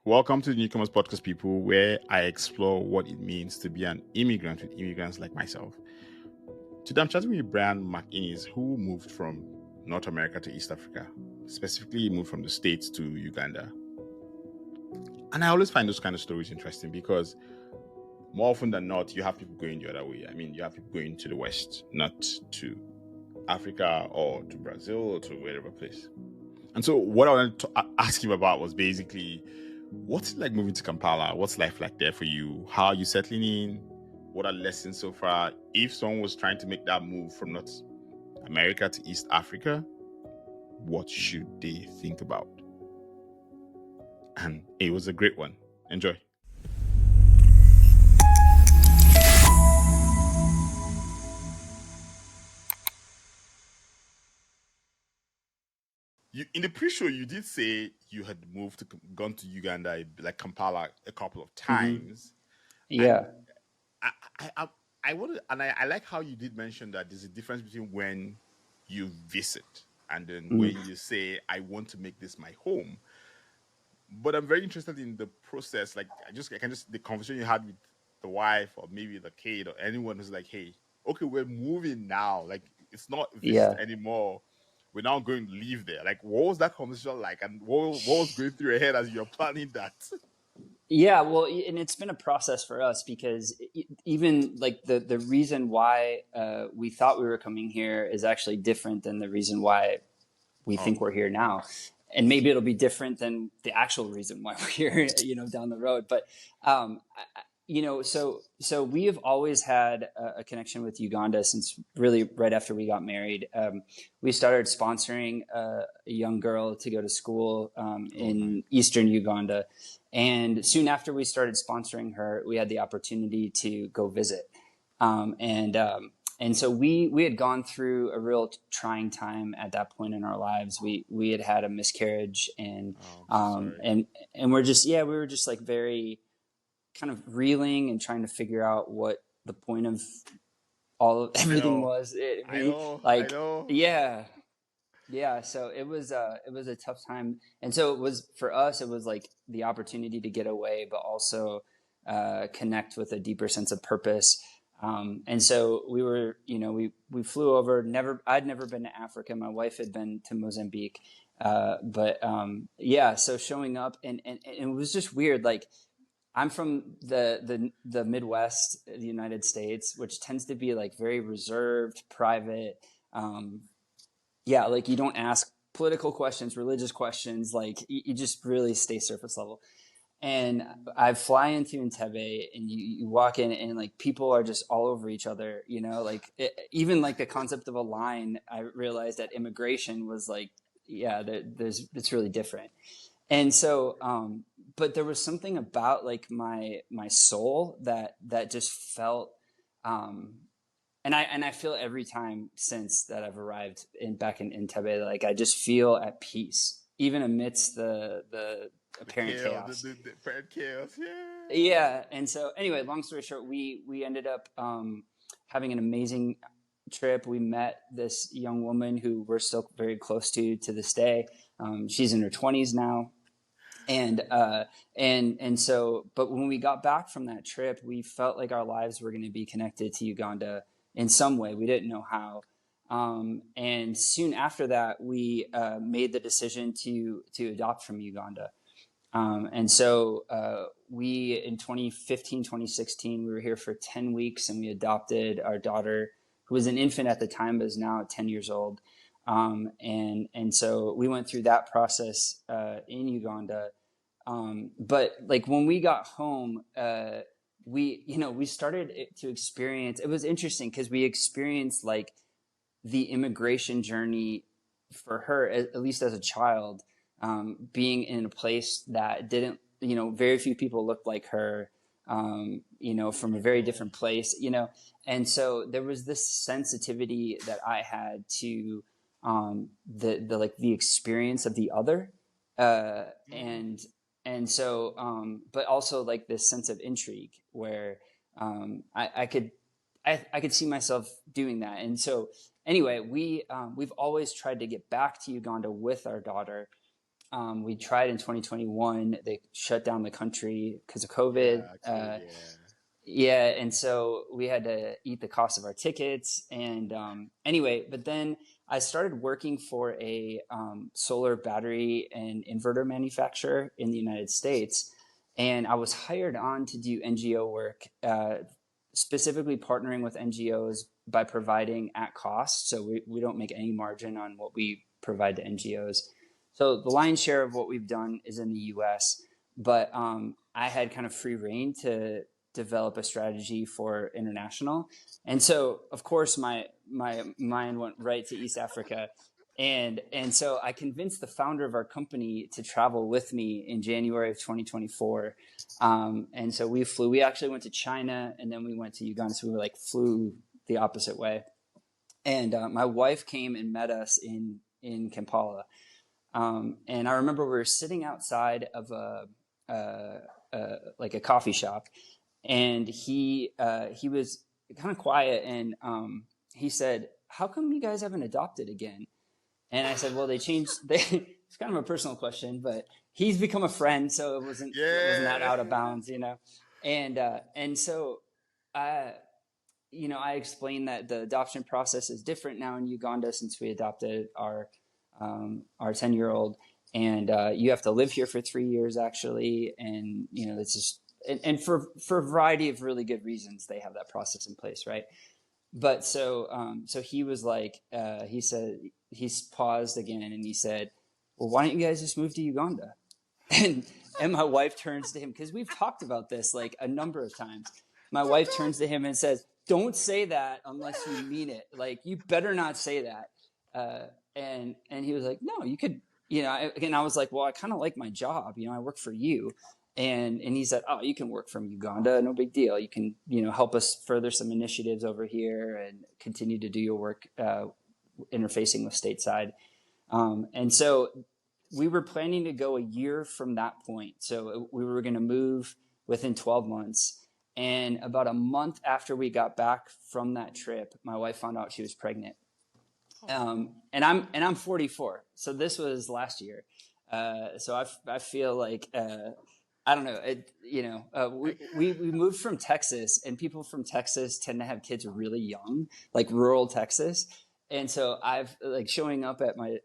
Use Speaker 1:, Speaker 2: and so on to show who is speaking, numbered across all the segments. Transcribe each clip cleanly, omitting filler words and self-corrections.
Speaker 1: Welcome to the Newcomers Podcast, people, where I explore what it means to be an immigrant with immigrants like myself. Today, I'm chatting with Bryan McInnis, who moved from North America to East Africa. Specifically, he moved from the States to Uganda. And I always find those kind of stories interesting because more often than not, you have people going the other way. I mean, you have people going to the West, not to Africa or to Brazil or to wherever place. And so what I wanted to ask him about was basically, what's it like moving to Kampala? What's life like there for you? How are you settling in? What are lessons so far? If someone was trying to make that move from North America to East Africa, what should they think about? And it was a great one. Enjoy. In the pre-show, you did say you had gone to Uganda, like Kampala, a couple of times.
Speaker 2: Yeah.
Speaker 1: And I want to, and I like how you did mention that there's a difference between when you visit and then when you say, I want to make this my home. But I'm very interested in the process. Like, the conversation you had with the wife or maybe the kid or anyone who's like, hey, okay, we're moving now. Like, it's not visit
Speaker 2: Yeah.
Speaker 1: anymore. We're now going to live there. Like, what was that conversation like? And what was going through your head as you're planning that?
Speaker 2: Yeah, well, and it's been a process for us because even like the reason why we thought we were coming here is actually different than the reason why we think we're here now. And maybe it'll be different than the actual reason why we're here, down the road. But so we have always had a connection with Uganda since really right after we got married. We started sponsoring a young girl to go to school in Eastern Uganda. And soon after we started sponsoring her, we had the opportunity to go visit. And so we had gone through a real trying time at that point in our lives. We had a miscarriage and we're just, we were just like very kind of reeling and trying to figure out what the point of everything was.
Speaker 1: I know.
Speaker 2: Yeah. So it was a tough time. And so it was, for us, it was like the opportunity to get away, but also connect with a deeper sense of purpose. And so we were, we flew over, I'd never been to Africa. My wife had been to Mozambique. So showing up and it was just weird. Like, I'm from the Midwest, the United States, which tends to be like very reserved, private. Like you don't ask political questions, religious questions. Like you just really stay surface level. And I fly into Entebbe, and you walk in, and like people are just all over each other. Even like the concept of a line, I realized at immigration was like, it's really different. And so, but there was something about like my soul that just felt, and I feel every time since that I've arrived back in Entebbe, like I just feel at peace, even amidst the apparent chaos.
Speaker 1: The apparent chaos,
Speaker 2: Yeah. And so, anyway, long story short, we ended up having an amazing trip. We met this young woman who we're still very close to this day. She's in her 20s now. And so, but when we got back from that trip, we felt like our lives were going to be connected to Uganda in some way. We didn't know how. And soon after that, we made the decision to adopt from Uganda. And so we, in 2015, 2016, we were here for 10 weeks and we adopted our daughter, who was an infant at the time, but is now 10 years old. And so we went through that process in Uganda. But like when we got home, we started to experience, it was interesting because we experienced like the immigration journey for her, at least as a child, being in a place that didn't, very few people looked like her, from a very different place, and so there was this sensitivity that I had to the experience of the other, and so but also like this sense of intrigue where I could see myself doing that. And so anyway, we've always tried to get back to Uganda with our daughter. We tried in 2021. They shut down the country because of COVID.
Speaker 1: Yeah, COVID, yeah.
Speaker 2: Yeah, and so we had to eat the cost of our tickets. And anyway, but then I started working for a solar battery and inverter manufacturer in the United States, and I was hired on to do NGO work, specifically partnering with NGOs by providing at cost. So we don't make any margin on what we provide to NGOs. So the lion's share of what we've done is in the US, but I had kind of free reign to develop a strategy for international. And so, of course, my mind went right to East Africa. And so I convinced the founder of our company to travel with me in January of 2024. And so we actually went to China and then we went to Uganda. So we like flew the opposite way. And my wife came and met us in Kampala. And I remember we were sitting outside of like a coffee shop, and he was kind of quiet, and he said, "How come you guys haven't adopted again?" And I said, "Well, they changed." It's kind of a personal question, but he's become a friend, so it wasn't that
Speaker 1: Yeah.
Speaker 2: out of bounds, you know. And so, I I explained that the adoption process is different now in Uganda since we adopted our 10-year-old, and you have to live here for 3 years actually, and it's just and for a variety of really good reasons they have that process in place, right? But so he was like, he said, he's paused again and he said, well, why don't you guys just move to Uganda? and and my wife turns to him, because we've talked about this like a number of times. My wife turns to him and says, don't say that unless you mean it, like you better not say that. And he was like, no, you could, and I was like, well, I kind of like my job, I work for you. And he said, oh, you can work from Uganda, no big deal. You can, help us further some initiatives over here and continue to do your work, interfacing with stateside. And so we were planning to go a year from that point. So we were going to move within 12 months. And about a month after we got back from that trip, my wife found out she was pregnant. And I'm 44. So this was last year. So I feel like, I don't know. We moved from Texas, and people from Texas tend to have kids really young, like rural Texas. And so I've like showing up at my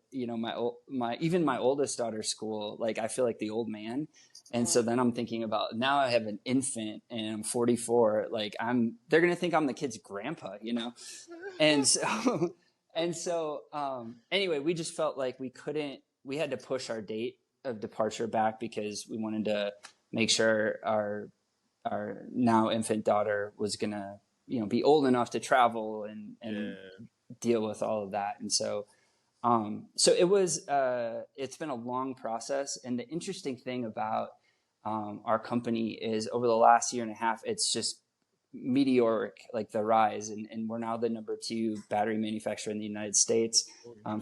Speaker 2: oldest daughter's school, like I feel like the old man. And so then I'm thinking about, now I have an infant and I'm 44, like they're going to think I'm the kid's grandpa, And so, anyway, we just felt like we had to push our date of departure back because we wanted to make sure our now infant daughter was gonna be old enough to travel and deal with all of that. And so it's been a long process. And the interesting thing about our company is over the last year and a half, it's just meteoric, like the rise, and we're now the number 2 battery manufacturer in the United States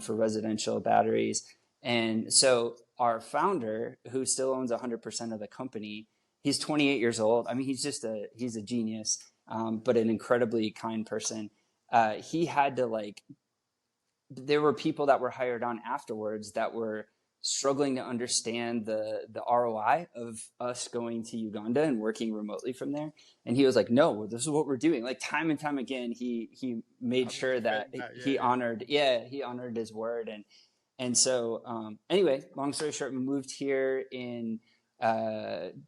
Speaker 2: for residential batteries. And so our founder, who still owns 100% of the company, he's 28 years old. I mean, he's a genius, but an incredibly kind person. He had to there were people that were hired on afterwards that were struggling to understand the ROI of us going to Uganda and working remotely from there. And he was like, no, this is what we're doing. Like time and time again, he made sure that he honored his word. And so, anyway, long story short, we moved here in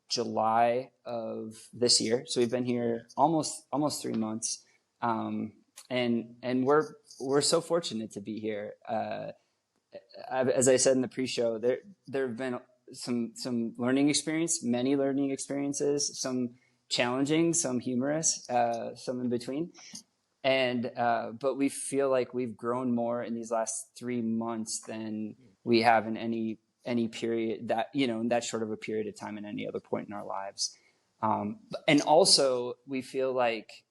Speaker 2: July of this year. So we've been here almost 3 months. And we're so fortunate to be here. As I said in the pre-show, there have been some learning experience, many learning experiences, some challenging, some humorous, some in between. And but we feel like we've grown more in these last 3 months than we have in any period that in that short of a period of time in any other point in our lives. And also we feel like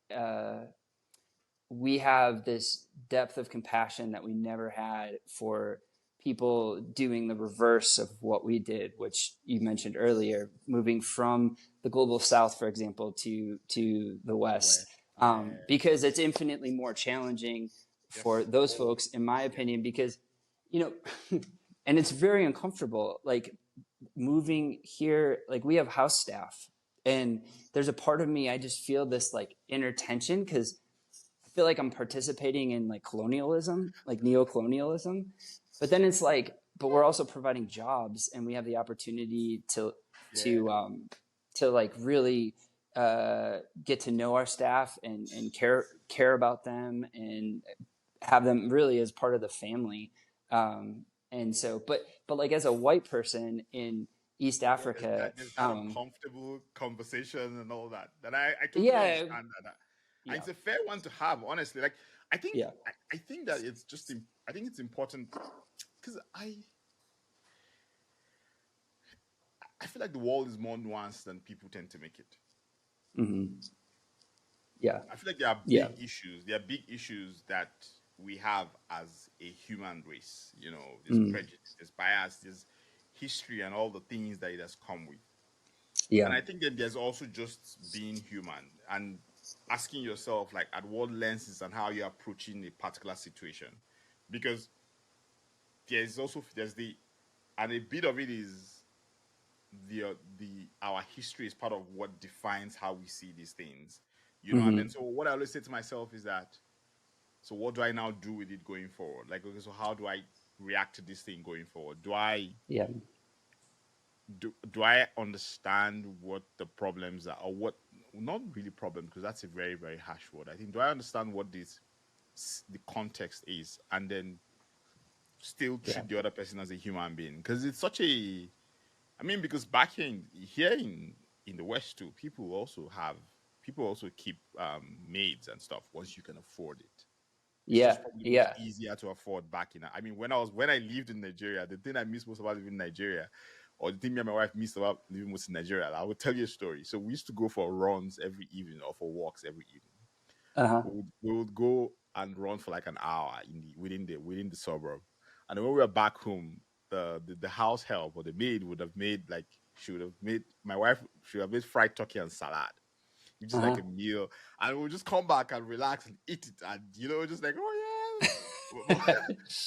Speaker 2: we have this depth of compassion that we never had for people doing the reverse of what we did, which you mentioned earlier, moving from the global South, for example, to the West. Because it's infinitely more challenging for those folks, in my opinion, because, and it's very uncomfortable. Like moving here, like we have house staff, and there's a part of me, I just feel this like inner tension because I feel like I'm participating in like colonialism, like neo-colonialism. But then it's like, but we're also providing jobs, and we have the opportunity to
Speaker 1: Yeah.
Speaker 2: um, to like really get to know our staff and care about them and have them really as part of the family. And so, but like as a white person in East
Speaker 1: Yeah,
Speaker 2: Africa,
Speaker 1: there's that uncomfortable conversation and all that. That I totally
Speaker 2: yeah,
Speaker 1: understand that. And
Speaker 2: yeah,
Speaker 1: it's a fair one to have, honestly. Like
Speaker 2: yeah.
Speaker 1: I think that it's just I think it's important because I feel like the world is more nuanced than people tend to make it.
Speaker 2: Hmm. Yeah,
Speaker 1: I feel like there are
Speaker 2: yeah.
Speaker 1: big issues. There are big issues that we have as a human race. You know, there's
Speaker 2: Mm,
Speaker 1: prejudice, there's bias, there's history, and all the things that it has come with.
Speaker 2: yeah.
Speaker 1: And I think that there's also just being human and asking yourself, like, at what lenses and how you're approaching a particular situation, because there's the and a bit of it is the our history is part of what defines how we see these things, and then
Speaker 2: Hmm.
Speaker 1: so what I always say to myself is that, so what do I now do with it going forward? Like, okay, so how do I react to this thing going forward?
Speaker 2: Yeah.
Speaker 1: Do I understand what the problems are, or what, not really problem, because that's a very very harsh word. I think, do I understand what the context is, and then still
Speaker 2: Yeah.
Speaker 1: treat the other person as a human being? Because it's such a, I mean, because back here in the West too, people also keep maids and stuff once you can afford it. It's
Speaker 2: Yeah.
Speaker 1: just probably much
Speaker 2: Yeah.
Speaker 1: easier to afford back in. I mean, when I lived in Nigeria, the thing I miss most about living in Nigeria, or the thing me and my wife missed about living most in Nigeria, I will tell you a story. So we used to go for runs every evening, or for walks every evening.
Speaker 2: Uh-huh.
Speaker 1: We would go and run for like an hour within the suburb, and then when we were back home, the house help or the maid would have made, like, she would have made my wife should have made fried turkey and salad, which is like
Speaker 2: Uh-huh.
Speaker 1: a meal, and we'll just come back and relax and eat it, and just like, oh yeah.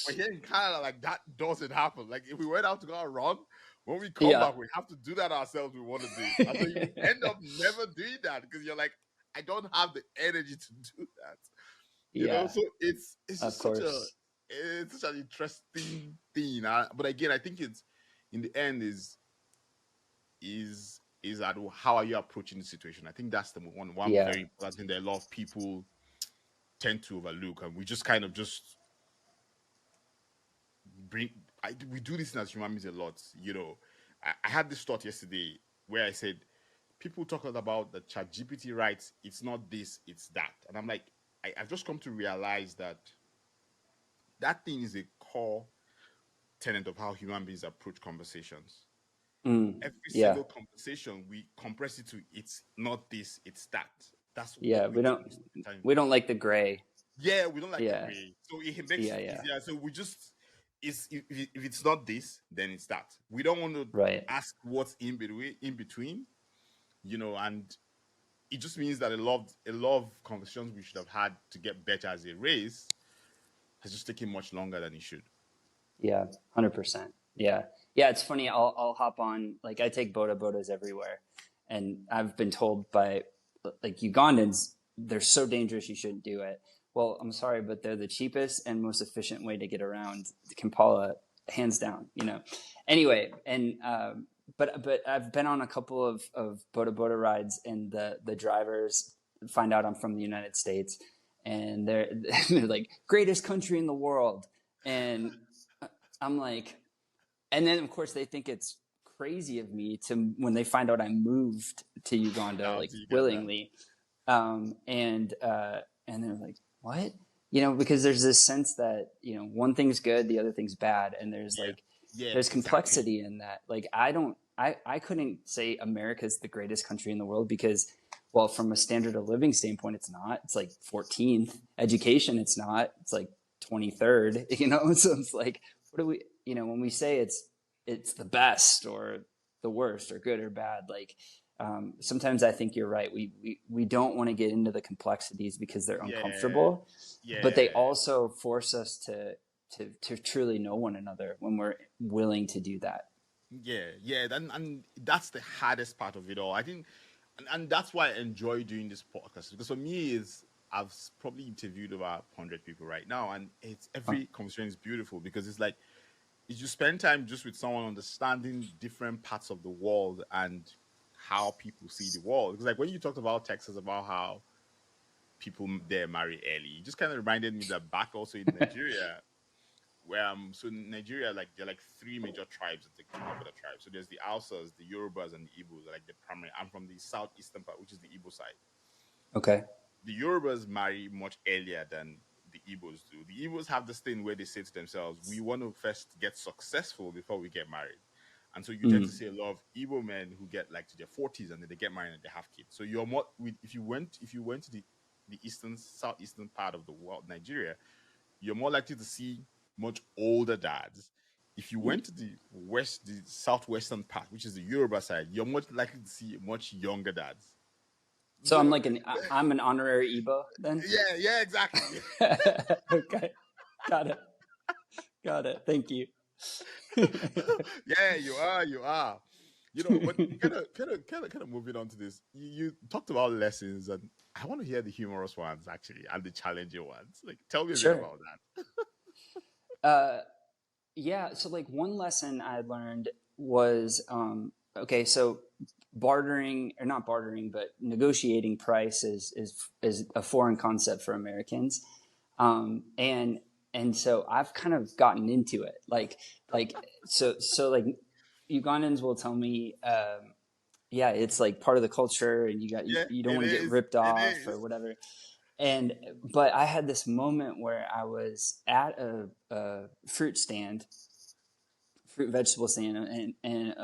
Speaker 1: But here in Canada, like, that doesn't happen. Like, if we went out to go and run, when we come
Speaker 2: Yeah.
Speaker 1: back, we have to do that ourselves. We want to do it, and so you end up never doing that because you're like, I don't have the energy to do that.
Speaker 2: Yeah.
Speaker 1: So it's
Speaker 2: Of
Speaker 1: just such a
Speaker 2: course.
Speaker 1: it's such an interesting thing. But again, I think it's, in the end, is that, how are you approaching the situation? I think that's the one
Speaker 2: Yeah.
Speaker 1: very important thing that a lot of people tend to overlook, and we just kind of just bring. We do this as human beings a lot. I had this thought yesterday where I said, people talk a lot about the chat GPT writes, it's not this, it's that, and I'm like, I've just come to realize that that thing is a core tenet of how human beings approach conversations.
Speaker 2: Mm.
Speaker 1: Every
Speaker 2: Yeah.
Speaker 1: single conversation, we compress it to, it's not this, it's that. That's
Speaker 2: Yeah.
Speaker 1: what we do most of the time.
Speaker 2: We don't like the gray.
Speaker 1: Yeah, we don't like the
Speaker 2: Yeah.
Speaker 1: gray, so it makes
Speaker 2: Yeah.
Speaker 1: it
Speaker 2: Yeah.
Speaker 1: easier. So we just, if it's not this, then it's that. We don't want to
Speaker 2: Right.
Speaker 1: ask what's in between, and it just means that a lot of conversations we should have had to get better as a race has just taken much longer than it should.
Speaker 2: Yeah. 100%. Yeah. Yeah. It's funny. I'll hop on, like I take Boda Bodas everywhere, and I've been told by like Ugandans, they're so dangerous, you shouldn't do it. Well, I'm sorry, but they're the cheapest and most efficient way to get around Kampala, hands down, Anyway, and but I've been on a couple of Boda Boda rides, and the drivers find out I'm from the United States, and they're like, greatest country in the world, and I'm like, and then of course they think it's crazy of me to, when they find out I moved to Uganda
Speaker 1: Now
Speaker 2: like
Speaker 1: do you get that?
Speaker 2: willingly, and they're like, what? Because there's this sense that one thing's good, the other thing's bad, and
Speaker 1: Yeah, yeah,
Speaker 2: there's
Speaker 1: exactly.
Speaker 2: complexity in that. Like I couldn't say America's the greatest country in the world because, well, from a standard of living standpoint, it's not. It's like 14th. Education, it's not. It's like 23rd. So it's like, what do we? When we say it's the best or the worst or good or bad, like sometimes I think you're right. We don't want to get into the complexities because they're
Speaker 1: Yeah,
Speaker 2: uncomfortable, but they
Speaker 1: yeah,
Speaker 2: also force us to to truly know one another when we're willing to do that.
Speaker 1: Yeah, and that's the hardest part of it all. I think, and that's why I enjoy doing this podcast, because for me is probably interviewed about 100 people right now, and it's
Speaker 2: Huh.
Speaker 1: every conversation is beautiful because it's like if you spend time just with someone understanding different parts of the world and how people see the world. Because like when you talked about Texas, about how people there marry early, it just kind of reminded me that back also in Nigeria, where so in Nigeria, like there are like three major tribes that take top of the tribe. So there's the Hausas, the Yorubas, and the Igbos. Are like the primary. I'm from the southeastern part, which is the Igbo side.
Speaker 2: Okay.
Speaker 1: The Yorubas marry much earlier than the Igbos do. The Igbos have this thing where they say to themselves, "We want to first get successful before we get married." And so you tend to
Speaker 2: Mm.
Speaker 1: see a lot of Igbo men who get like to their 40s and then they get married and they have kids. So you're more if you went to the eastern southeastern part of the world, Nigeria, you're more likely to see much older dads. If you went to the southwestern part, which is the Yoruba side, you're much likely to see much younger dads.
Speaker 2: So
Speaker 1: So
Speaker 2: I'm an honorary Igbo then.
Speaker 1: yeah, exactly.
Speaker 2: Okay, got it, got it. Thank you.
Speaker 1: Yeah, you are. You know, but kind of moving on to this. You talked about lessons, and I want to hear the humorous ones actually, and the challenging ones. Like, tell me a bit
Speaker 2: Sure.
Speaker 1: about that.
Speaker 2: Uh, yeah. So like one lesson I learned was okay. So bartering, or not bartering, but negotiating price is a foreign concept for Americans, and so I've kind of gotten into it. So like Ugandans will tell me, yeah, it's like part of the culture, and
Speaker 1: Yeah,
Speaker 2: you don't
Speaker 1: it
Speaker 2: want to get
Speaker 1: is.
Speaker 2: ripped
Speaker 1: It
Speaker 2: off or
Speaker 1: is.
Speaker 2: whatever. And but I had this moment where I was at a fruit stand, fruit vegetable stand, and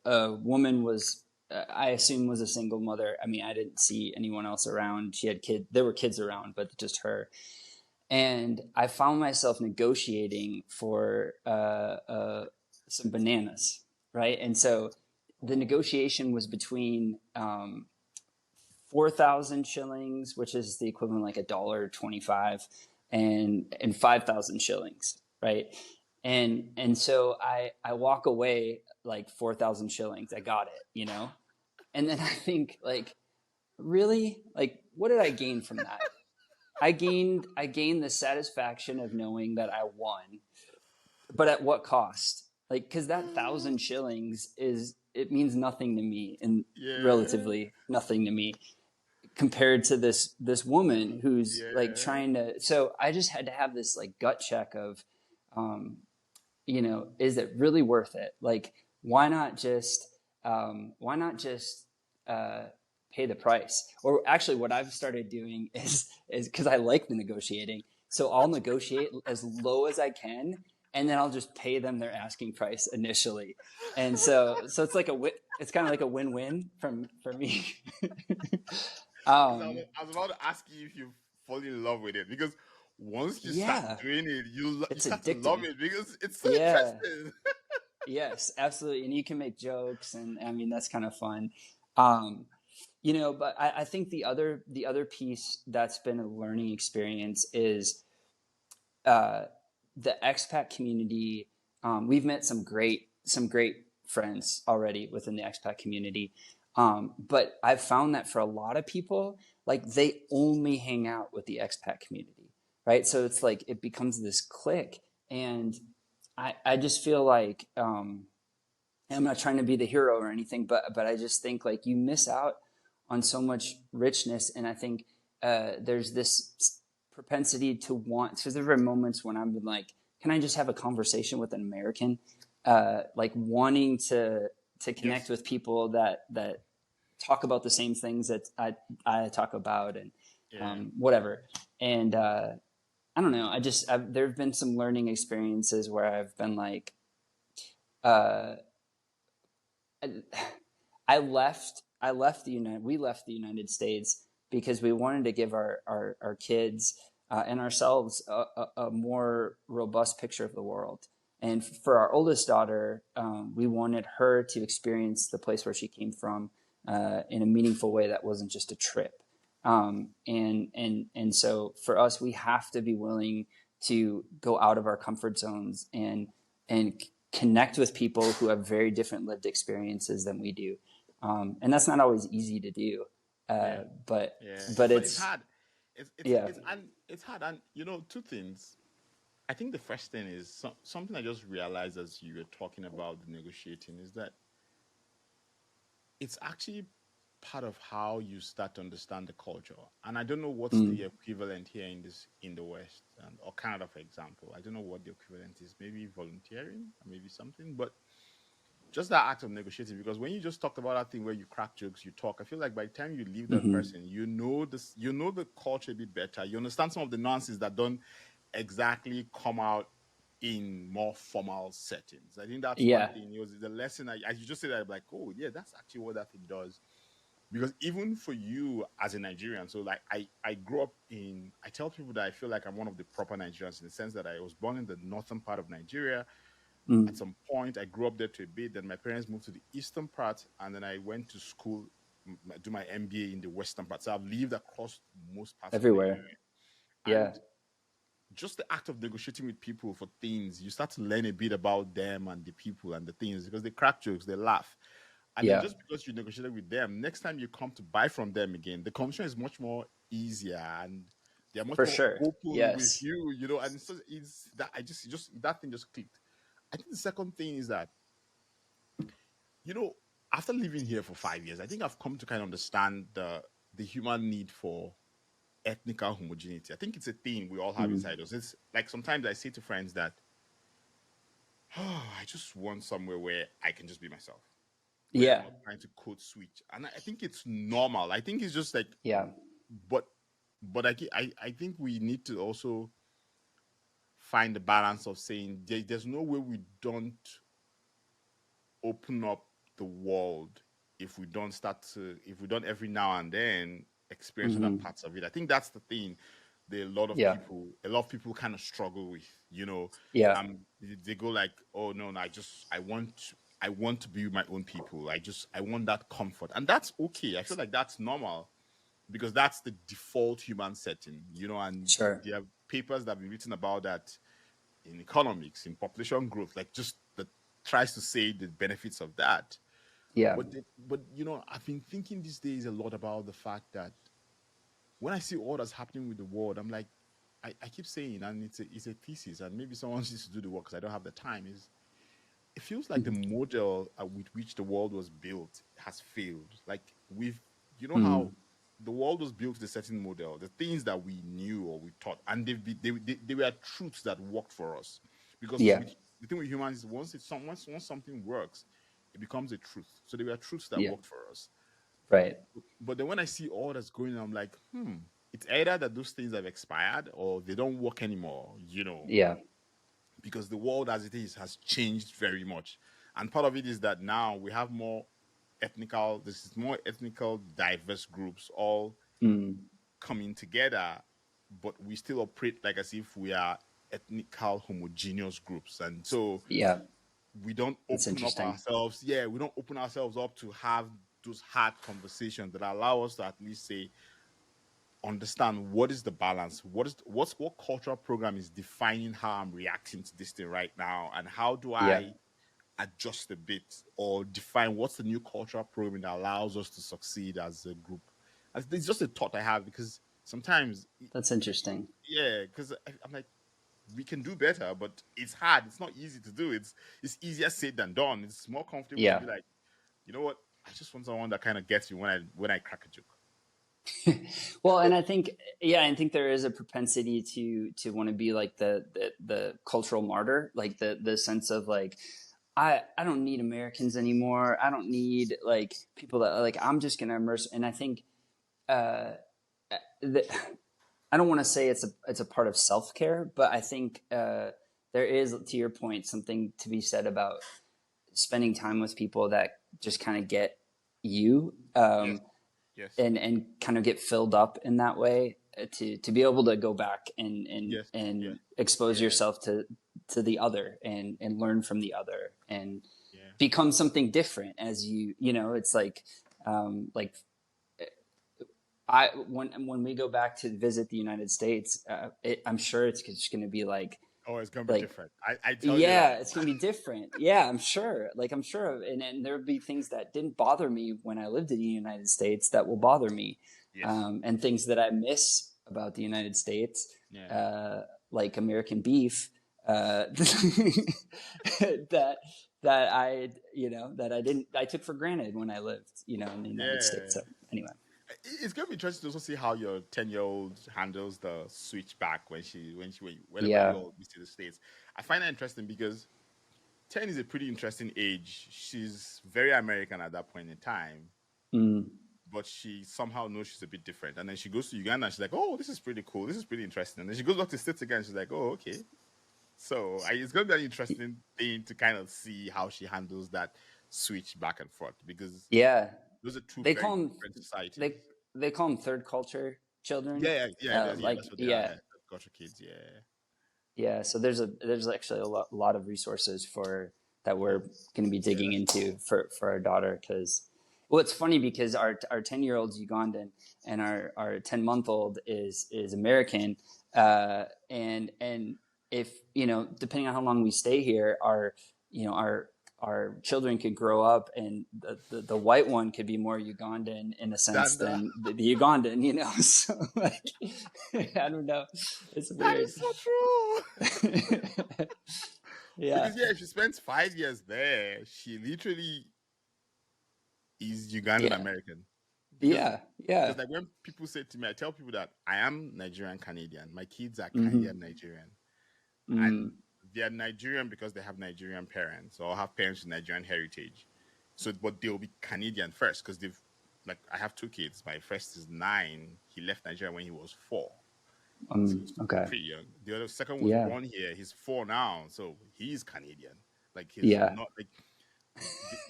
Speaker 2: a woman was, I assume, was a single mother. I mean, I didn't see anyone else around. She had kids. There were kids around, but just her. And I found myself negotiating for some bananas, right? And so the negotiation was between 4,000 shillings, which is the equivalent like $1.25, and 5,000 shillings, right? And so I walk away like 4,000 shillings. I got it, you know. And then I think like, really, like, what did I gain from that? I gained the satisfaction of knowing that I won, but at what cost? Like, because that 1,000 shillings it means nothing to me, and
Speaker 1: Yeah,
Speaker 2: relatively nothing to me compared to this woman who's like
Speaker 1: yeah,
Speaker 2: trying to. So I just had to have this like gut check of, um, is it really worth it? Like, why not just uh, pay the price? Or actually, what I've started doing is because I like the negotiating, so I'll negotiate as low as I can, and then I'll just pay them their asking price initially. And so it's like it's kind of like a win-win for me.
Speaker 1: because
Speaker 2: um,
Speaker 1: I was about to ask you if you fall in love with it, because once you start
Speaker 2: yeah,
Speaker 1: doing it, you
Speaker 2: it's
Speaker 1: start to love
Speaker 2: addicting.
Speaker 1: it because it's so
Speaker 2: Yeah.
Speaker 1: interesting.
Speaker 2: Yes, absolutely. And you can make jokes, and I mean that's kind of fun. Um, but I think the other piece that's been a learning experience is uh, the expat community. We've met some great friends already within the expat community, but I've found that for a lot of people, like they only hang out with the expat community, right? So it's like it becomes this clique, and I just feel like. I'm not trying to be the hero or anything, but I just think like you miss out on so much richness, and I think there's this propensity to want. Because there are moments when I'm like, can I just have a conversation with an American? Like wanting to connect
Speaker 1: Yes.
Speaker 2: with people that talk about the same things that I talk about, and
Speaker 1: Yeah.
Speaker 2: whatever. And I don't know. There have been some learning experiences where I've been like. Uh, I left we left the United States because we wanted to give our kids and ourselves a more robust picture of the world. And for our oldest daughter, we wanted her to experience the place where she came from in a meaningful way that wasn't just a trip. And so for us, we have to be willing to go out of our comfort zones and connect with people who have very different lived experiences than we do. And that's not always easy to do.
Speaker 1: Yeah,
Speaker 2: But
Speaker 1: yeah.
Speaker 2: but
Speaker 1: It's
Speaker 2: it's
Speaker 1: hard.
Speaker 2: yeah.
Speaker 1: It's hard. And two things. I think the first thing is something I just realized as you were talking about the negotiating is that it's actually part of how you start to understand the culture. And I don't know what's
Speaker 2: Mm,
Speaker 1: the equivalent here in the West, or Canada, for example. I don't know what the equivalent is. Maybe volunteering, or maybe something. But just that act of negotiating, because when you just talked about that thing where you crack jokes, you talk, I feel like by the time you leave that
Speaker 2: hmm.
Speaker 1: person, you know the culture a bit better. You understand some of the nuances that don't exactly come out in more formal settings. I think that's one
Speaker 2: Yeah,
Speaker 1: thing. It was the lesson. As you just said, I'm like, oh yeah, that's actually what that thing does. Because even for you as a Nigerian, so like I grew up in. I tell people that I feel like I'm one of the proper Nigerians in the sense that I was born in the northern part of Nigeria. At
Speaker 2: mm,
Speaker 1: some point, I grew up there to a bit. Then my parents moved to the eastern part, and then I went to school, do my MBA in the western part. So I've lived across most parts of
Speaker 2: everywhere.
Speaker 1: Nigeria,
Speaker 2: Yeah,
Speaker 1: and just the act of negotiating with people for things, you start to learn a bit about them and the people and the things because they crack jokes, they laugh. And then
Speaker 2: yeah,
Speaker 1: just because you negotiated with them, next time you come to buy from them again, the conversation is much more easier and they're much
Speaker 2: for
Speaker 1: more
Speaker 2: sure.
Speaker 1: open with
Speaker 2: Yes.
Speaker 1: you, and so it's that just that thing just clicked. I think the second thing is that, you know, after living here for 5 years, I think I've come to kind of understand the human need for ethnical homogeneity. I think it's a thing we all have
Speaker 2: Mm,
Speaker 1: inside us. It's like sometimes I say to friends that, oh, I just want somewhere where I can just be myself, where I'm
Speaker 2: yeah,
Speaker 1: not trying to code switch. And I think it's normal. I think it's just like,
Speaker 2: yeah,
Speaker 1: but I think we need to also find the balance of saying there's no way we don't open up the world if we don't every now and then experience other
Speaker 2: hmm,
Speaker 1: parts of it. I think that's the thing that
Speaker 2: yeah,
Speaker 1: a lot of people kind of struggle with,
Speaker 2: yeah,
Speaker 1: they go like, oh no, no, I want to be my own people. I want that comfort, and that's okay. I feel like that's normal because that's the default human setting, and
Speaker 2: sure.
Speaker 1: there are papers that have been written about that in economics, in population growth, like just that tries to say the benefits of that.
Speaker 2: Yeah,
Speaker 1: But I've been thinking these days a lot about the fact that when I see all that's happening with the world, I'm like, I keep saying, and it's a thesis, and maybe someone needs to do the work because I don't have the time. Is it feels like the model with which the world was built has failed. Like
Speaker 2: mm,
Speaker 1: how the world was built with a certain model, the things that we knew or we taught, and they were truths that worked for us. Because
Speaker 2: yeah,
Speaker 1: with the thing with humans is once something works, it becomes a truth. So they were truths that
Speaker 2: yeah,
Speaker 1: worked for us.
Speaker 2: right.
Speaker 1: But then when I see all that's going on, I'm like, it's either that those things have expired or they don't work anymore.
Speaker 2: Yeah,
Speaker 1: Because the world as it is has changed very much. And part of it is that now we have more ethnical diverse groups all
Speaker 2: mm,
Speaker 1: coming together, but we still operate like as if we are ethnical homogeneous groups. And so
Speaker 2: yeah,
Speaker 1: we don't
Speaker 2: that's
Speaker 1: open up
Speaker 2: interesting.
Speaker 1: ourselves. Yeah, we don't open ourselves up to have those hard conversations that allow us to at least say, understand what is the balance, what cultural program is defining how I'm reacting to this thing right now, and how do
Speaker 2: Yeah,
Speaker 1: I adjust a bit or define what's the new cultural program that allows us to succeed as a group. It's just a thought I have because sometimes,
Speaker 2: that's interesting.
Speaker 1: yeah, because I'm like, we can do better, but it's hard. It's not easy to do. It's easier said than done. It's more comfortable to
Speaker 2: Yeah.
Speaker 1: be like, you know what? I just want someone that kind of gets me when I crack a joke.
Speaker 2: Well, and I think, yeah, I think there is a propensity to want to be like the cultural martyr, like the sense of like, I don't need Americans anymore. I don't need like people that like I'm just gonna immerse. And I think uh, the, I don't want to say it's a part of self care, but I think there is, to your point, something to be said about spending time with people that just kind of get you.
Speaker 1: Yes, yes,
Speaker 2: And kind of get filled up in that way to be able to go back and
Speaker 1: yes, yes,
Speaker 2: and expose
Speaker 1: yeah,
Speaker 2: yourself to the other and learn from the other and
Speaker 1: yeah,
Speaker 2: become something different as you know it's like When we go back to visit the United States, I'm sure it's just going to be
Speaker 1: Oh, it's gonna be
Speaker 2: like
Speaker 1: different. I tell you
Speaker 2: yeah,
Speaker 1: that.
Speaker 2: it's gonna be different. Yeah, I'm sure. I'm sure, and there would be things that didn't bother me when I lived in the United States that will bother me,
Speaker 1: Yes.
Speaker 2: and things that I miss about the United States,
Speaker 1: Yeah.
Speaker 2: uh, like American beef, that that I took for granted when I lived in the United States.
Speaker 1: Yeah.
Speaker 2: So anyway,
Speaker 1: It's gonna be interesting to also see how your 10-year-old handles the switch back whenever you
Speaker 2: yeah,
Speaker 1: all visit the States. I find that interesting because 10 is a pretty interesting age. She's very American at that point in time,
Speaker 2: mm,
Speaker 1: but she somehow knows she's a bit different. And then she goes to Uganda and she's like, oh, this is pretty cool. This is pretty interesting. And then she goes back to the States again. And she's like, oh, okay. So it's going to be an interesting thing to kind of see how she handles that switch back and forth because
Speaker 2: yeah.
Speaker 1: those are two
Speaker 2: They
Speaker 1: very
Speaker 2: call them
Speaker 1: different societies.
Speaker 2: they they call them third culture children.
Speaker 1: Yeah, that's what they are.
Speaker 2: Yeah,
Speaker 1: Yeah, culture kids. Yeah,
Speaker 2: yeah. So there's actually a lot of resources for that
Speaker 1: yeah,
Speaker 2: we're going to be
Speaker 1: yeah.
Speaker 2: digging
Speaker 1: That's
Speaker 2: into for our daughter because well, it's funny because our 10-year-old's Ugandan and our 10-month-old is American, and if depending on how long we stay here, our children could grow up and the white one could be more Ugandan in a sense
Speaker 1: that.
Speaker 2: than the Ugandan, so I don't know, it's
Speaker 1: That
Speaker 2: weird.
Speaker 1: is so true.
Speaker 2: Yeah,
Speaker 1: Because yeah, if she spends 5 years there, she literally is Ugandan
Speaker 2: yeah,
Speaker 1: American. Because
Speaker 2: yeah, yeah.
Speaker 1: like when people say to me, I tell people that I am Nigerian Canadian. My kids are
Speaker 2: Mm-hmm.
Speaker 1: Canadian Nigerian,
Speaker 2: Mm,
Speaker 1: and they are Nigerian because they have Nigerian parents or have parents with Nigerian heritage. So, but they'll be Canadian first because they've like I have two kids. My first is 9. He left Nigeria when he was 4. So he's
Speaker 2: okay.
Speaker 1: pretty young. The other second was
Speaker 2: Yeah,
Speaker 1: born here. He's 4 now, so he's Canadian. Like he's
Speaker 2: yeah.
Speaker 1: not like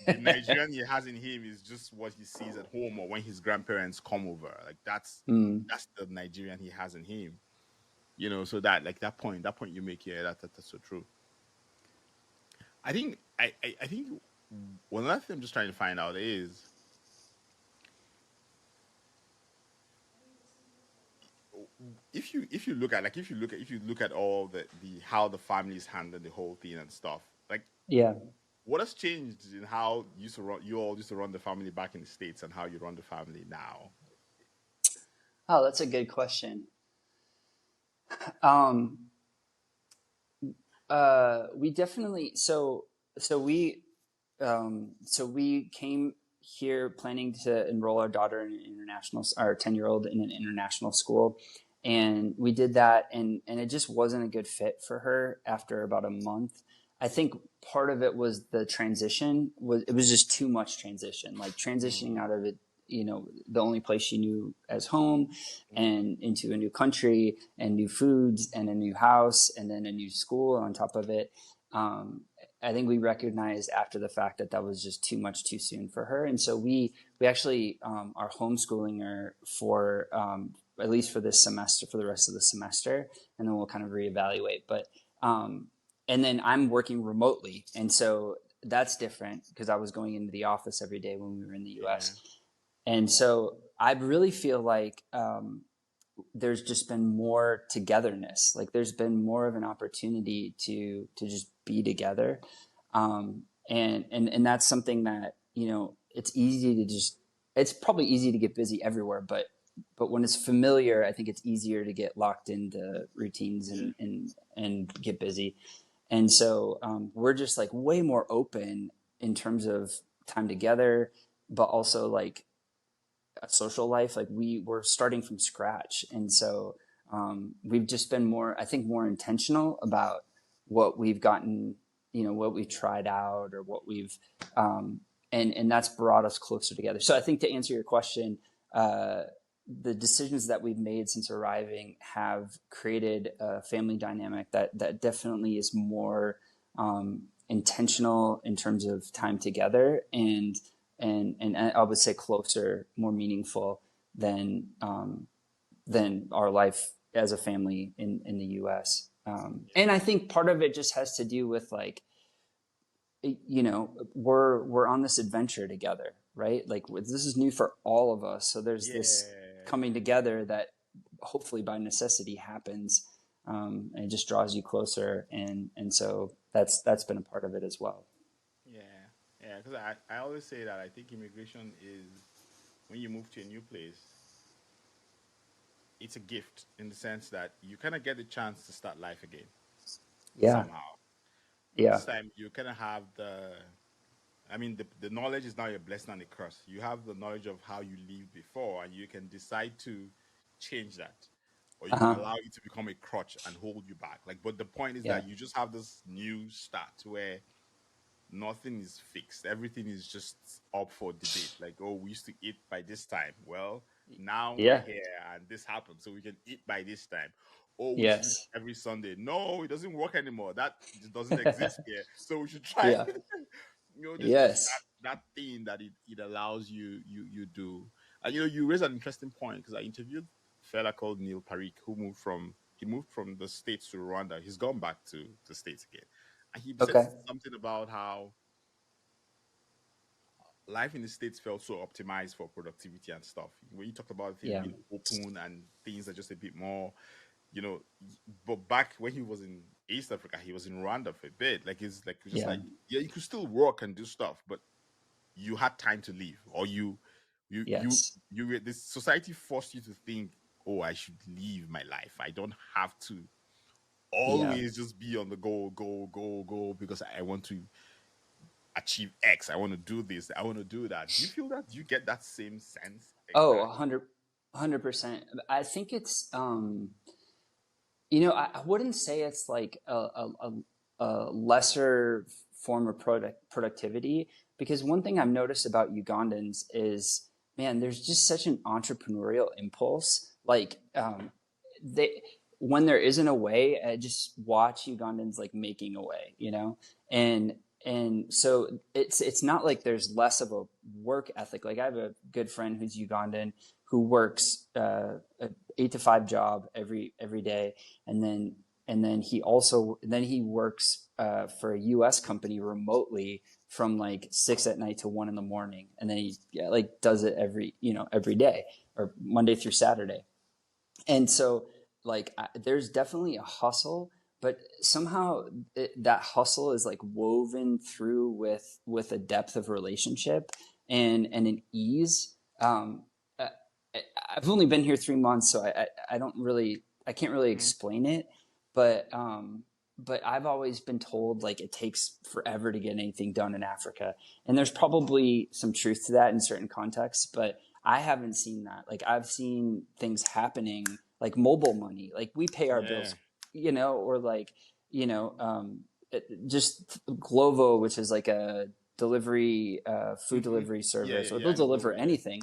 Speaker 1: the Nigerian he has in him is just what he sees at home or when his grandparents come over. Like
Speaker 2: Mm,
Speaker 1: that's the Nigerian he has in him. So that point you make here, that's so true. I think one other thing I'm just trying to find out is if you look at all the how the families handle the whole thing and stuff. Like
Speaker 2: yeah.
Speaker 1: what has changed in how you all used to run the family back in the States and how you run the family now?
Speaker 2: Oh, that's a good question. Um, we definitely so we came here planning to enroll our daughter in an our 10-year-old in an international school, and we did that, and it just wasn't a good fit for her after about a month. I think part of it was the transition was it was just too much transition, like transitioning
Speaker 1: Mm,
Speaker 2: out of it, the only place she knew as home
Speaker 1: mm,
Speaker 2: and into a new country and new foods and a new house and then a new school on top of it. um, I think we recognized after the fact that that was just too much too soon for her, and so we actually are homeschooling her for at least for this semester, for the rest of the semester, and then we'll kind of reevaluate. But and then I'm working remotely, and so that's different because I was going into the office every day when we were in the
Speaker 1: yeah.
Speaker 2: U.S. And so I really feel like there's just been more togetherness. Like there's been more of an opportunity to just be together, and that's something that it's easy to just. It's probably easy to get busy everywhere, but when it's familiar, I think it's easier to get locked into routines
Speaker 1: Yeah.
Speaker 2: and get busy. And so we're just like way more open in terms of time together, but also like a social life. Like we were starting from scratch, and so we've just been more, I think, more intentional about what we've gotten, what we've tried out, or what we've, and that's brought us closer together. So I think to answer your question, the decisions that we've made since arriving have created a family dynamic that definitely is more intentional in terms of time together, and I would say closer, more meaningful than our life as a family in the U.S. And I think part of it just has to do with like, we're on this adventure together, right? Like this is new for all of us, so there's this
Speaker 1: Yeah.
Speaker 2: coming together that hopefully by necessity happens, and it just draws you closer, and so that's been a part of it as well.
Speaker 1: Yeah, yeah. Because I always say that I think immigration is when you move to a new place, it's a gift in the sense that you kind of get the chance to start life again
Speaker 2: Yeah,
Speaker 1: somehow. But
Speaker 2: yeah,
Speaker 1: this time you kind of have the knowledge is now a blessing and a curse. You have the knowledge of how you lived before, and you can decide to change that, or you can
Speaker 2: uh-huh,
Speaker 1: allow it to become a crutch and hold you back. Like, but the point is
Speaker 2: yeah,
Speaker 1: that you just have this new start where nothing is fixed. Everything is just up for debate. Like, oh, we used to eat by this time. Well, now we're
Speaker 2: yeah,
Speaker 1: here and this happened, so we can eat by this time. Oh, we should eat
Speaker 2: yes,
Speaker 1: every Sunday. No, it doesn't work anymore. That doesn't exist here. So we should try.
Speaker 2: yeah,
Speaker 1: This
Speaker 2: yes,
Speaker 1: that thing that it allows you do. And you raise an interesting point because I interviewed a fella called Neil Parik who moved from the States to Rwanda. He's gone back to the States again. And he said
Speaker 2: okay,
Speaker 1: something about how life in the States felt so optimized for productivity and stuff. When you talked about things
Speaker 2: yeah,
Speaker 1: being open and things are just a bit more, you know, but back when he was in East Africa, he was in Rwanda for a bit. Like it's like just
Speaker 2: yeah,
Speaker 1: like yeah, you could still work and do stuff, but you had time to leave, or you you
Speaker 2: yes,
Speaker 1: this society forced you to think, oh, I should leave my life. I don't have to
Speaker 2: yeah.
Speaker 1: always just be on the go because I want to achieve X. I want to do this. I want to do that. Do you feel that? Do you get that same sense
Speaker 2: Oh,
Speaker 1: exactly?
Speaker 2: 100%. I think it's, I wouldn't say it's like a lesser form of productivity, because one thing I've noticed about Ugandans is, man, there's just such an entrepreneurial impulse. Like, they, when there isn't a way, I just watch Ugandans like making a way, and so it's not like there's less of a work ethic. Like I have a good friend who's Ugandan who works a 8 to 5 job every day, and then he works for a U.S. company remotely from like 6 at night to 1 in the morning, and then he like does it every day or Monday through Saturday. And so like there's definitely a hustle, but somehow that hustle is like woven through with a depth of relationship and an ease. I, I've only been here 3 months, so I don't really, I can't really
Speaker 1: Mhm.
Speaker 2: explain it, but but I've always been told like it takes forever to get anything done in Africa, and there's probably some truth to that in certain contexts, but I haven't seen that. Like I've seen things happening, like mobile money, like we pay our
Speaker 1: Yeah.
Speaker 2: bills, or like just Glovo, which is like a delivery, food
Speaker 1: Hmm.
Speaker 2: delivery
Speaker 1: Yeah,
Speaker 2: service,
Speaker 1: yeah,
Speaker 2: or
Speaker 1: yeah.
Speaker 2: they'll
Speaker 1: I know
Speaker 2: deliver
Speaker 1: Glover. Yeah.
Speaker 2: anything.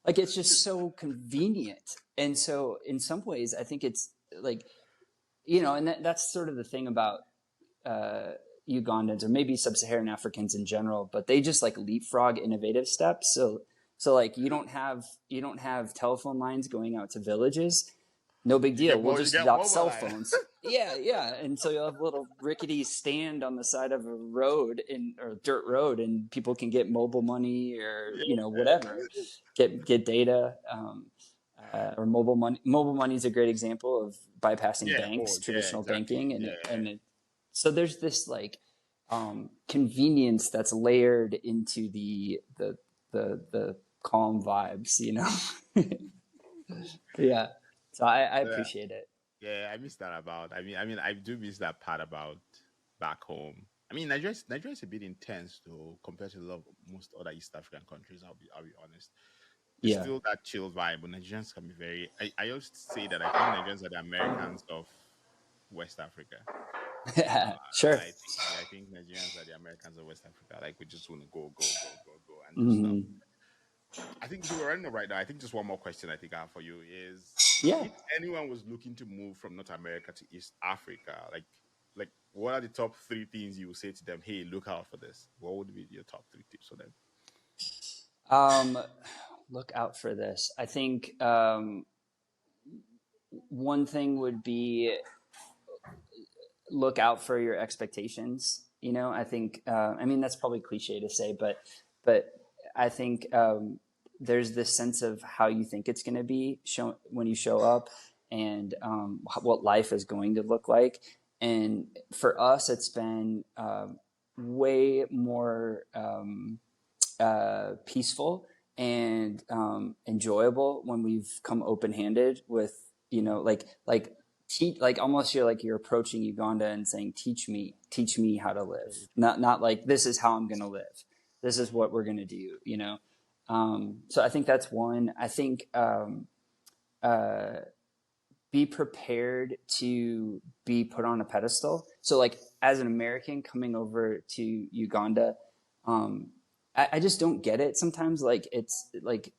Speaker 2: Like it's just so convenient, and so in some ways, I think it's like, and that's sort of the thing about uh, Ugandans, or maybe sub-Saharan Africans in general, but they just like leapfrog innovative steps. So like you don't have telephone lines going out to villages. No big deal. We'll
Speaker 1: You
Speaker 2: just
Speaker 1: get
Speaker 2: drop
Speaker 1: mobile
Speaker 2: cell
Speaker 1: line.
Speaker 2: phones. Yeah, yeah. And so you'll have a little rickety stand on the side of a road or dirt road, and people can get mobile money or
Speaker 1: Yeah.
Speaker 2: whatever, get data. Or mobile money. Mobile money is a great example of bypassing
Speaker 1: Yeah. Oh,
Speaker 2: banks,
Speaker 1: yeah.
Speaker 2: traditional
Speaker 1: Exactly.
Speaker 2: banking,
Speaker 1: Yeah.
Speaker 2: so there's this like convenience that's layered into the calm vibes. Yeah. So I
Speaker 1: Yeah.
Speaker 2: appreciate it.
Speaker 1: Yeah. I miss that about. I do miss that part about back home. Nigeria's a bit intense though compared to most other East African countries. I'll be honest. There's
Speaker 2: Yeah.
Speaker 1: still that chill vibe, but Nigerians can be very. I always say that I think Nigerians are the Americans of West Africa.
Speaker 2: Sure.
Speaker 1: I think Nigerians are the Americans of West Africa. Like we just want to go and do stuff.
Speaker 2: Hmm.
Speaker 1: I think so. We're running up right now. I think just one more question I think I have for you is
Speaker 2: Yeah.
Speaker 1: if anyone was looking to move from North America to East Africa, like what are the top three things you would say to them? Hey, look out for this. What would be your top three tips for them?
Speaker 2: Um, Look out for this. I think one thing would be look out for your expectations. I think, I mean, that's probably cliche to say, but I think there's this sense of how you think it's going to be when you show up, and what life is going to look like. And for us, it's been way more peaceful and enjoyable when we've come open-handed with, like almost you're approaching Uganda and saying, teach me how to live. Not like, this is how I'm going to live. This is what we're going to do, So I think that's one. I think be prepared to be put on a pedestal. So like as an American coming over to Uganda, I just don't get it sometimes. Like it's like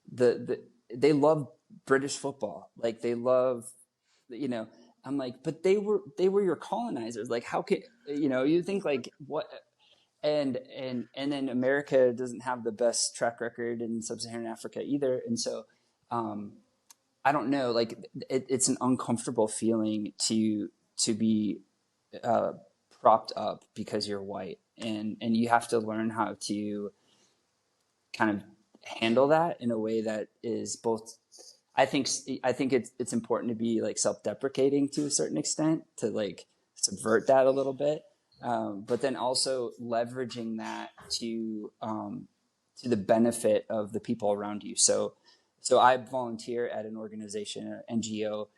Speaker 2: they love British football. Like they love, I'm like, but they were your colonizers. Like how can, you think like what, and then America doesn't have the best track record in sub-Saharan Africa either. And so, I don't know, like it's an uncomfortable feeling to be propped up because you're white, and you have to learn how to kind of handle that in a way that is both. I think it's important to be like self-deprecating to a certain extent, to like subvert that a little bit, but then also leveraging that to the benefit of the people around you. So I volunteer at an organization, an NGO,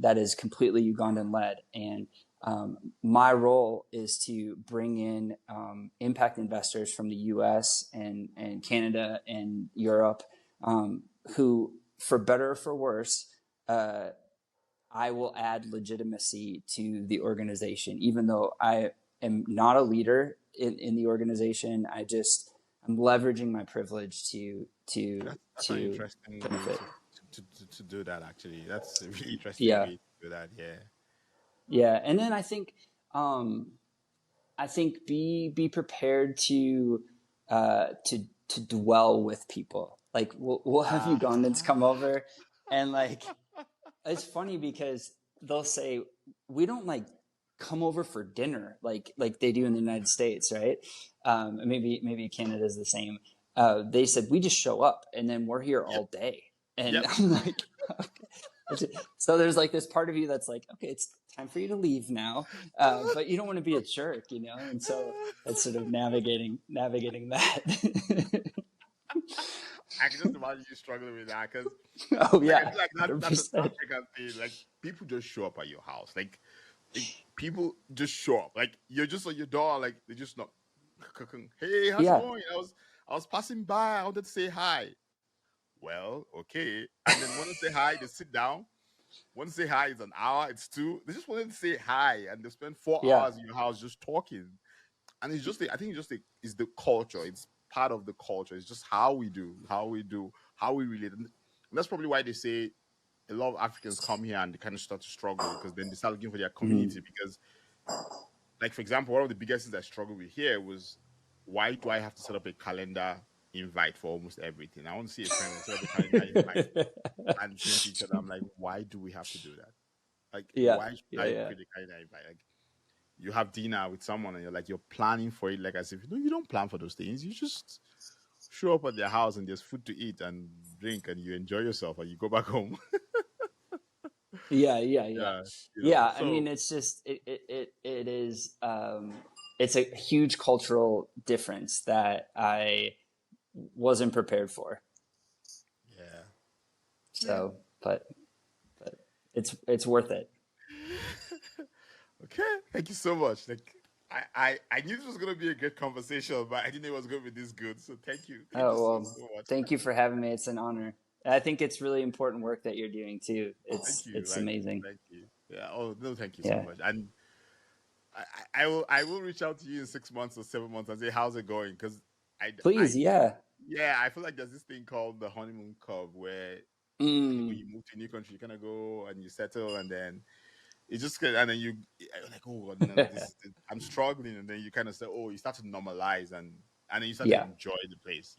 Speaker 2: that is completely Ugandan led. And my role is to bring in impact investors from the US and Canada and Europe, who, for better or for worse, I will add legitimacy to the organization. Even though I am not a leader in the organization, I'm leveraging my privilege
Speaker 1: That's an interesting way
Speaker 2: benefit.
Speaker 1: to do that. Actually, that's a really interesting
Speaker 2: Yeah.
Speaker 1: way to do that. Yeah.
Speaker 2: Yeah. And then I think be prepared to dwell with people. Like we'll have Ugandans come over, and like it's funny because they'll say, we don't like come over for dinner like they do in the United States, right? And maybe Canada is the same. They said, we just show up and then we're here all day. And
Speaker 1: Yep.
Speaker 2: I'm like, okay. So there's like this part of you that's like, okay, it's time for you to leave now, but you don't want to be a jerk, And so it's sort of navigating that.
Speaker 1: I can just imagine you struggling with that because,
Speaker 2: Oh
Speaker 1: like, I
Speaker 2: yeah,
Speaker 1: feel like that's an
Speaker 2: 100%.
Speaker 1: African thing. Like, people just show up at your house. Like people just show up. Like, you're just on your door. Like, they just knock. Hey, how's it
Speaker 2: Yeah,
Speaker 1: going? I was passing by. I wanted to say hi. Well, okay. And then want to say hi, they sit down. Want to say hi, it's an hour, it's two. They just wanted to say hi, and they spend 4
Speaker 2: yeah.
Speaker 1: hours in your house just talking. And it's just, I think it's the culture. It's part of the culture. It's just how we do, how we relate. And that's probably why they say a lot of Africans come here and they kind of start to struggle because then they start looking for their
Speaker 2: Mhm.
Speaker 1: community. Because, like, for example, one of the biggest things I struggled with here was, why do I have to set up a calendar invite for almost everything? I want to see a friend and set up a calendar invite and send to each other. I'm like, why do we have to do that? Like,
Speaker 2: Yeah,
Speaker 1: why should
Speaker 2: yeah,
Speaker 1: I
Speaker 2: yeah.
Speaker 1: create a calendar invite? Like, you have dinner with someone and you're planning for it, like as if you don't plan for those things. You just show up at their house and there's food to eat and drink and you enjoy yourself and you go back home.
Speaker 2: Yeah, yeah, yeah.
Speaker 1: Yeah,
Speaker 2: Yeah, I
Speaker 1: So
Speaker 2: mean, it's just it is it's a huge cultural difference that I wasn't prepared for.
Speaker 1: yeah, yeah.
Speaker 2: So, but it's worth it.
Speaker 1: Okay, thank you so much. Like, I knew this was gonna be a good conversation, but I didn't know it was gonna be this good. So thank you
Speaker 2: Oh,
Speaker 1: so
Speaker 2: well,
Speaker 1: so much.
Speaker 2: thank you for having me. It's an honor. I think it's really important work that you're doing too.
Speaker 1: Thank you.
Speaker 2: It's amazing.
Speaker 1: Thank you. Yeah. Oh no, thank you so
Speaker 2: Yeah.
Speaker 1: much. And I will reach out to you in 6 months or 7 months and say how's it going because I
Speaker 2: Please, yeah.
Speaker 1: yeah, I feel like there's this thing called the honeymoon curve where I think when
Speaker 2: Mm,
Speaker 1: you move to a new country, you kind of go and you settle, and then it's just and then you're like, oh God, no, I'm struggling, and then you kind of say, oh, you start to normalize, and then you start to
Speaker 2: yeah.
Speaker 1: enjoy the place,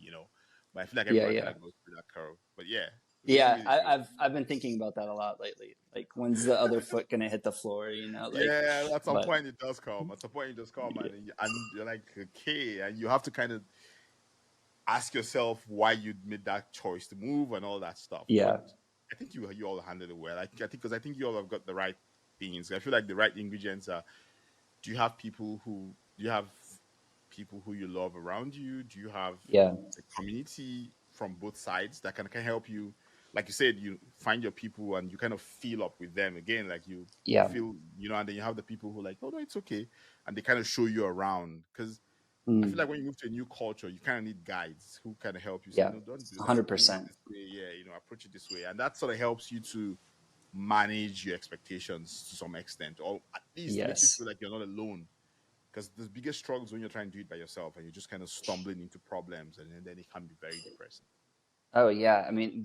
Speaker 1: But I feel like
Speaker 2: Yeah,
Speaker 1: everyone kind
Speaker 2: yeah.
Speaker 1: of goes through that curve. But yeah, really,
Speaker 2: Yeah,
Speaker 1: really good.
Speaker 2: I've been thinking about that a lot lately. Like, when's the other foot gonna hit the floor? Like,
Speaker 1: Yeah, at some
Speaker 2: but
Speaker 1: point it does come. At some point it does come, and you're like, okay, and you have to kind of ask yourself why you made that choice to move and all that stuff.
Speaker 2: Yeah.
Speaker 1: But I think you all handled it well. I think because I think you all have got the right things. I feel like the right ingredients are: do you have people who you love around you? Do you have
Speaker 2: Yeah.
Speaker 1: a community from both sides that can help you? Like you said, you find your people and you kind of feel up with them again. Like you
Speaker 2: Yeah.
Speaker 1: feel, and then you have the people who are like, oh no, it's okay, and they kind of show you around. Because I feel
Speaker 2: Mm.
Speaker 1: like when you move to a new culture, you kind of need guides who kind of help you say,
Speaker 2: Yeah.
Speaker 1: no, don't do that, do it
Speaker 2: 100%.
Speaker 1: this way, yeah, approach it this way, and that sort of helps you to manage your expectations to some extent, or at least makes you
Speaker 2: Yes.
Speaker 1: feel like you're not alone. Because the biggest struggles when you're trying to do it by yourself and you're just kind of stumbling into problems, and then it can be very depressing.
Speaker 2: Oh yeah. I mean,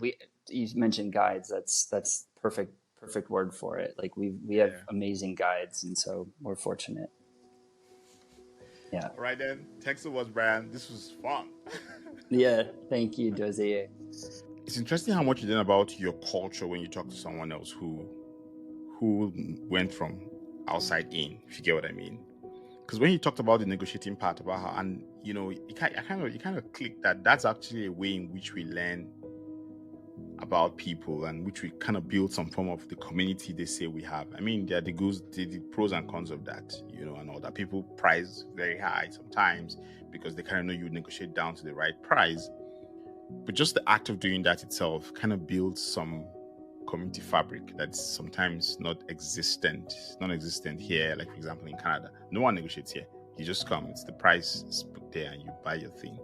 Speaker 2: you mentioned guides. That's perfect word for it. Like we have
Speaker 1: Yeah.
Speaker 2: amazing guides, and so we're fortunate. Yeah.
Speaker 1: All right then. Thanks so much, Brian. This was fun.
Speaker 2: Yeah. Thank you, Dozier.
Speaker 1: It's interesting how much you learn about your culture when you talk to someone else who went from outside in, if you get what I mean. Because when you talked about the negotiating part about how, and it kind of clicked that that's actually a way in which we learn about people and which we kind of build some form of the community they say we have. I mean, there are the pros and cons of that, and all that. People price very high sometimes because they kind of know you negotiate down to the right price. But just the act of doing that itself kind of builds some community fabric that's sometimes non-existent here. Like, for example, in Canada, no one negotiates here. You just come, it's the price is put there, and you buy your thing.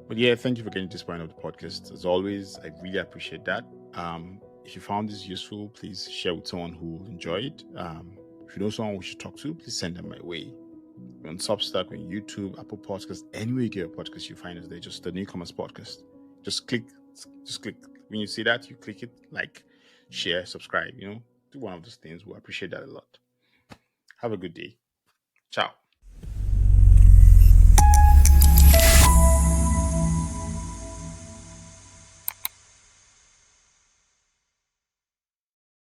Speaker 1: But yeah, thank you for getting to this point of the podcast. As always, I really appreciate that. If you found this useful, please share with someone who will enjoy it. If you know someone we should talk to, please send them my way. We're on Substack, we're on YouTube, Apple Podcasts, anywhere you get a podcast, you find us there. Just the Newcomers Podcast. Just click. When you see that, you click it, like, share, subscribe. Do one of those things. We'll appreciate that a lot. Have a good day. Ciao.